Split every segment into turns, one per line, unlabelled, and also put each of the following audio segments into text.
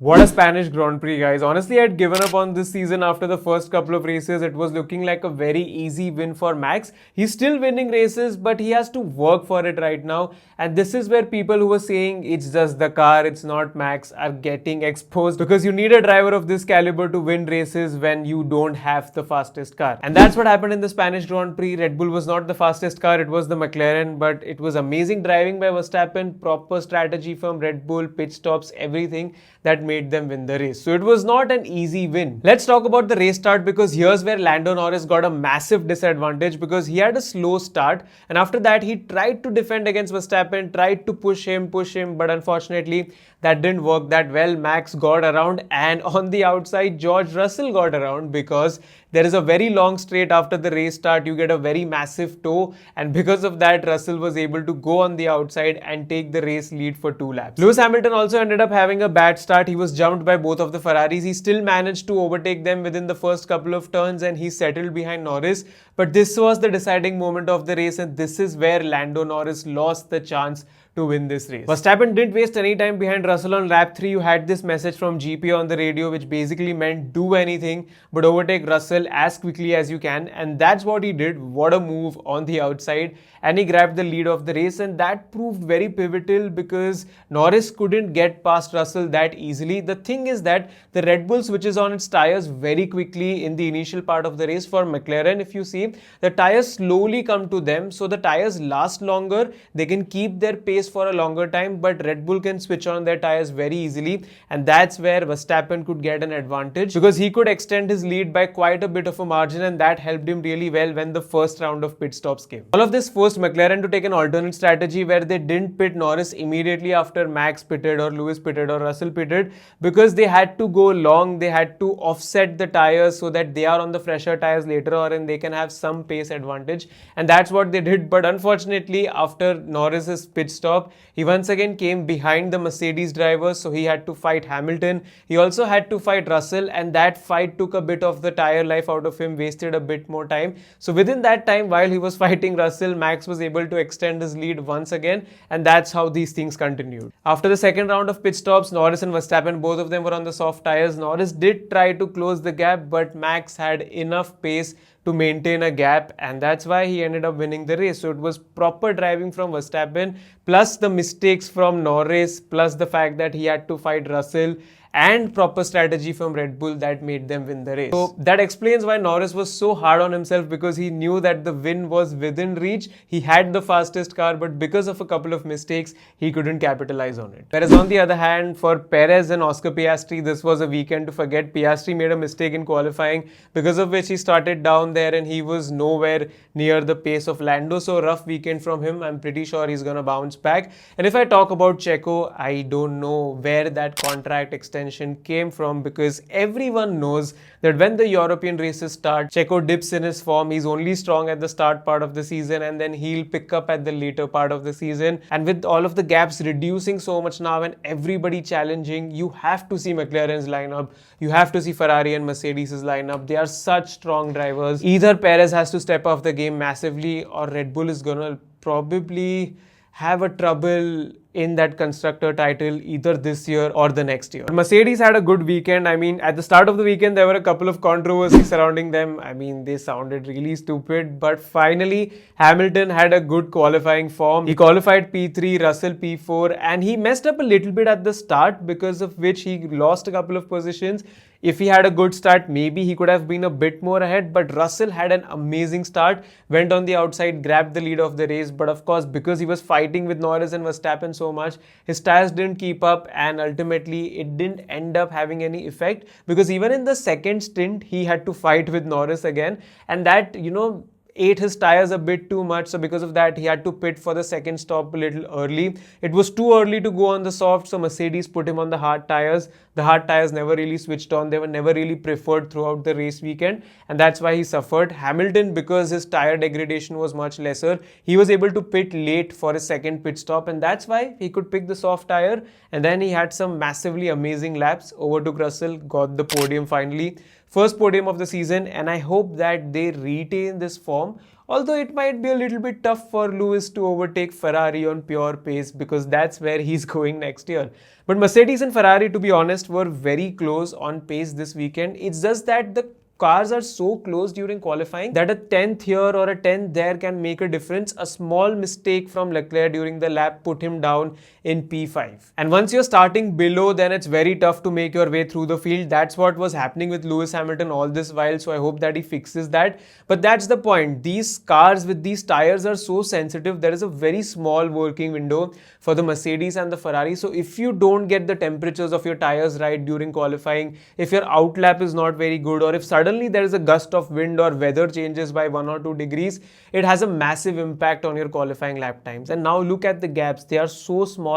What a Spanish Grand Prix, guys. Honestly, I had given up on this season after the first couple of races. It was looking like a very easy win for Max. He's still winning races, but he has to work for it right now. And this is where people who were saying it's just the car, it's not Max, are getting exposed, because you need a driver of this caliber to win races when you don't have the fastest car. And that's what happened in the Spanish Grand Prix. Red Bull was not the fastest car, it was the McLaren, but it was amazing driving by Verstappen, proper strategy from Red Bull, pit stops, everything that made them win the race. So it was not an easy win. Let's talk about the race start, because here's where Lando Norris got a massive disadvantage, because he had a slow start and after that he tried to defend against Verstappen, tried to push him, but unfortunately that didn't work that well. Max got around, and on the outside George Russell got around, because there is a very long straight after the race start. You get a very massive toe, and because of that Russell was able to go on the outside and take the race lead for 2 laps. Lewis Hamilton also ended up having a bad start. He was jumped by both of the Ferraris. He still managed to overtake them within the first couple of turns and he settled behind Norris. But this was the deciding moment of the race, and this is where Lando Norris lost the chance to win this race. Verstappen didn't waste any time behind Russell. On lap 3, you had this message from GP on the radio, which basically meant do anything but overtake Russell as quickly as you can, and that's what he did. What a move on the outside, and he grabbed the lead of the race, and that proved very pivotal because Norris couldn't get past Russell that easily. The thing is that the Red Bull switches on its tires very quickly in the initial part of the race. For McLaren, if you see, the tires slowly come to them, so the tires last longer, they can keep their pace for a longer time, but Red Bull can switch on their tires very easily, and that's where Verstappen could get an advantage, because he could extend his lead by quite a bit of a margin, and that helped him really well when the first round of pit stops came. All of this forced McLaren to take an alternate strategy where they didn't pit Norris immediately after Max pitted or Lewis pitted or Russell pitted, because they had to go long. They had to offset the tires so that they are on the fresher tires later on and they can have some pace advantage, and that's what they did. But unfortunately, after Norris's pit stop, he once again came behind the Mercedes drivers, so he had to fight Hamilton. He also had to fight Russell, and that fight took a bit of the tire life out of him, wasted a bit more time. So within that time, while he was fighting Russell, Max was able to extend his lead once again, and that's how these things continued. After the second round of pit stops, Norris and Verstappen, both of them were on the soft tires. Norris did try to close the gap, but Max had enough pace to maintain a gap, and that's why he ended up winning the race. So it was proper driving from Verstappen, plus the mistakes from Norris, plus the fact that he had to fight Russell, and proper strategy from Red Bull that made them win the race. So that explains why Norris was so hard on himself, because he knew that the win was within reach. He had the fastest car, but because of a couple of mistakes, he couldn't capitalize on it. Whereas on the other hand, for Perez and Oscar Piastri, this was a weekend to forget. Piastri made a mistake in qualifying, because of which he started down there and he was nowhere near the pace of Lando. So rough weekend from him. I'm pretty sure he's gonna bounce back. And if I talk about Checo, I don't know where that contract extension came from, because everyone knows that when the European races start, Checo dips in his form. He's only strong at the start part of the season, and then he'll pick up at the later part of the season. And with all of the gaps reducing so much now and everybody challenging, you have to see McLaren's lineup, you have to see Ferrari and Mercedes's lineup. They are such strong drivers. Either Perez has to step off the game massively, or Red Bull is gonna probably have a trouble in that constructor title either this year or the next year. Mercedes had a good weekend. I mean, at the start of the weekend, there were a couple of controversies surrounding them. I mean, they sounded really stupid, but finally, Hamilton had a good qualifying form. He qualified P3, Russell P4, and he messed up a little bit at the start, because of which he lost a couple of positions. If he had a good start, maybe he could have been a bit more ahead, but Russell had an amazing start, went on the outside, grabbed the lead of the race, but of course, because he was fighting with Norris and Verstappen so much, his tires didn't keep up, and ultimately it didn't end up having any effect, because even in the second stint, he had to fight with Norris again, and that, ate his tires a bit too much. So because of that, he had to pit for the second stop a little early. It was too early to go on the soft, so Mercedes put him on the hard tires. The hard tires never really switched on. They were never really preferred throughout the race weekend, and that's why he suffered. Hamilton, because his tire degradation was much lesser, he was able to pit late for his second pit stop, and that's why he could pick the soft tire, and then he had some massively amazing laps, overtook Russell, got the podium finally. First podium of the season, and I hope that they retain this form, form. Although it might be a little bit tough for Lewis to overtake Ferrari on pure pace because that's where he's going next year. But Mercedes and Ferrari, to be honest, were very close on pace this weekend. It's just that the cars are so close during qualifying that a 10th here or a 10th there can make a difference. A small mistake from Leclerc during the lap put him down in P5. And once you're starting below, then it's very tough to make your way through the field. That's what was happening with Lewis Hamilton all this while, so I hope that he fixes that. But that's the point. These cars with these tires are so sensitive. There is a very small working window for the Mercedes and the Ferrari. So if you don't get the temperatures of your tires right during qualifying, if your outlap is not very good, or if suddenly there is a gust of wind or weather changes by 1 or 2 degrees, it has a massive impact on your qualifying lap times. And now look at the gaps. They are so small.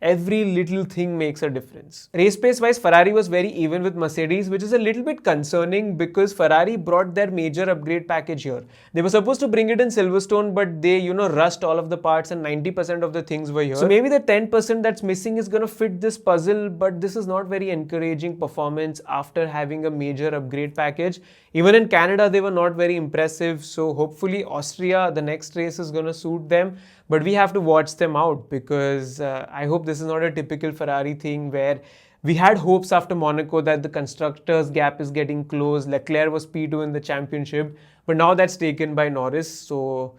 Every little thing makes a difference. Race pace wise, Ferrari was very even with Mercedes, which is a little bit concerning because Ferrari brought their major upgrade package here. They were supposed to bring it in Silverstone, but they, rushed all of the parts and 90% of the things were here. So maybe the 10% that's missing is going to fit this puzzle, but this is not very encouraging performance after having a major upgrade package. Even in Canada, they were not very impressive. So hopefully Austria, the next race, is going to suit them. But we have to watch them out because I hope this is not a typical Ferrari thing where we had hopes after Monaco that the constructors gap is getting closed. Leclerc was P2 in the championship, but now that's taken by Norris. So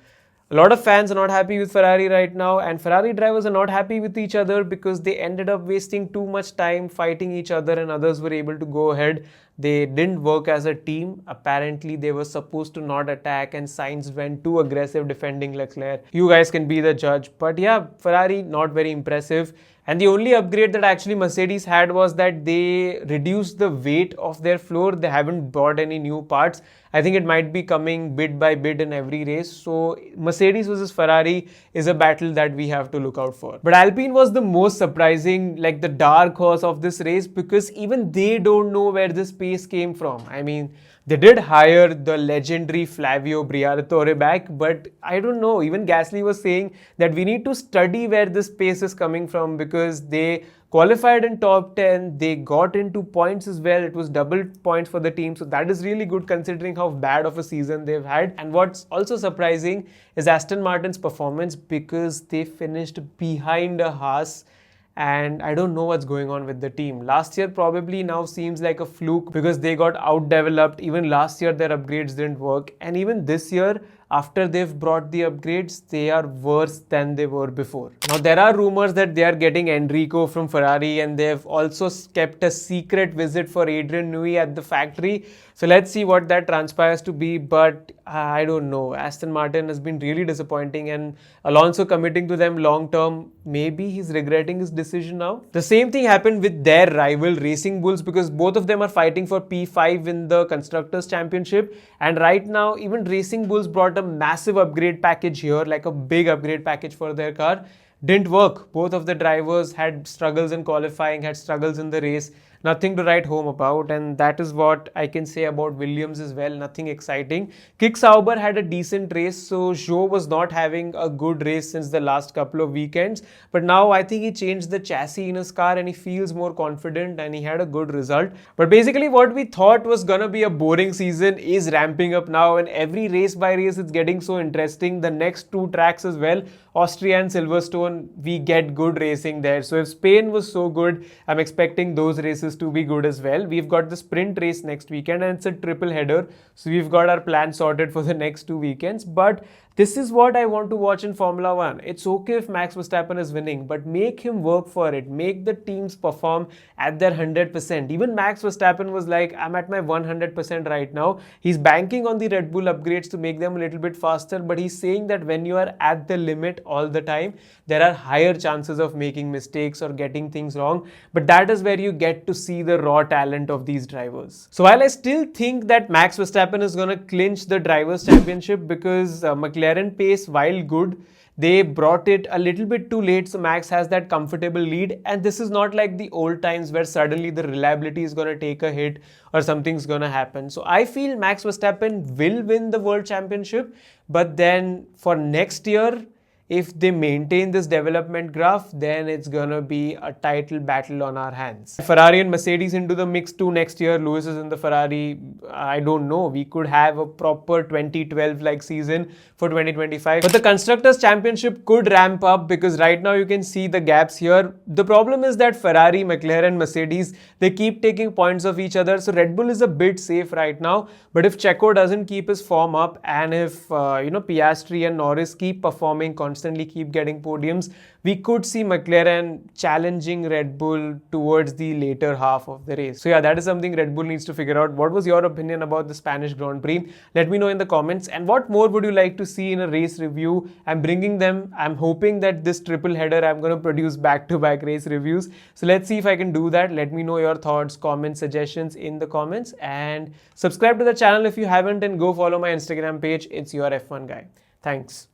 a lot of fans are not happy with Ferrari right now, and Ferrari drivers are not happy with each other because they ended up wasting too much time fighting each other and others were able to go ahead. They didn't work as a team. Apparently, they were supposed to not attack and Sainz went too aggressive defending Leclerc. You guys can be the judge. But yeah, Ferrari not very impressive. And the only upgrade that actually Mercedes had was that they reduced the weight of their floor. They haven't bought any new parts. I think it might be coming bit by bit in every race. So Mercedes versus Ferrari is a battle that we have to look out for. But Alpine was the most surprising, like the dark horse of this race, because even they don't know where this pace came from. I mean, they did hire the legendary Flavio Briatore back, but I don't know. Even Gasly was saying that we need to study where this pace is coming from because they qualified in top 10. They got into points as well. It was double points for the team. So that is really good considering how bad of a season they've had. And what's also surprising is Aston Martin's performance because they finished behind a Haas. And I don't know what's going on with the team. Last year probably now seems like a fluke because they got outdeveloped. Even last year their upgrades didn't work. And even this year, after they've brought the upgrades, they are worse than they were before. Now there are rumors that they are getting Enrico from Ferrari and they've also kept a secret visit for Adrian Newey at the factory. So let's see what that transpires to be, but I don't know. Aston Martin has been really disappointing and Alonso committing to them long term. Maybe he's regretting his decision now. The same thing happened with their rival Racing Bulls because both of them are fighting for P5 in the Constructors' Championship. And right now, even Racing Bulls brought a massive upgrade package here, like a big upgrade package for their car. Didn't work. Both of the drivers had struggles in qualifying, had struggles in the race. Nothing to write home about, and that is what I can say about Williams as well. Nothing exciting. Kick Sauber had a decent race, so Zhou was not having a good race since the last couple of weekends. But now I think he changed the chassis in his car and he feels more confident and he had a good result. But basically what we thought was gonna be a boring season is ramping up now, and every race by race it's getting so interesting. The next 2 tracks as well, Austria and Silverstone, we get good racing there. So if Spain was so good, I'm expecting those races to be good as well. We've got the sprint race next weekend and it's a triple header. So we've got our plan sorted for the next 2 weekends. But this is what I want to watch in Formula 1. It's okay if Max Verstappen is winning, but make him work for it. Make the teams perform at their 100%. Even Max Verstappen was like, I'm at my 100% right now. He's banking on the Red Bull upgrades to make them a little bit faster, but he's saying that when you are at the limit all the time, there are higher chances of making mistakes or getting things wrong. But that is where you get to see the raw talent of these drivers. So while I still think that Max Verstappen is going to clinch the Drivers' Championship because McLaren pace, while good, they brought it a little bit too late, so Max has that comfortable lead. And this is not like the old times where suddenly the reliability is going to take a hit or something's going to happen. So I feel Max Verstappen will win the World Championship, but then for next year, if they maintain this development graph, then it's gonna be a title battle on our hands. Ferrari and Mercedes into the mix too next year. Lewis is in the Ferrari. I don't know. We could have a proper 2012 like season for 2025. But the Constructors' Championship could ramp up because right now you can see the gaps here. The problem is that Ferrari, McLaren, Mercedes, they keep taking points of each other. So Red Bull is a bit safe right now. But if Checo doesn't keep his form up, and if Piastri and Norris keep performing, constantly keep getting podiums, we could see McLaren challenging Red Bull towards the later half of the race. So yeah, that is something Red Bull needs to figure out. What was your opinion about the Spanish Grand Prix? Let me know in the comments. And what more would you like to see in a race review? I'm bringing them. I'm hoping that this triple header, I'm going to produce back-to-back race reviews. So let's see if I can do that. Let me know your thoughts, comments, suggestions in the comments. And subscribe to the channel if you haven't, and go follow my Instagram page. It's your F1 guy. Thanks.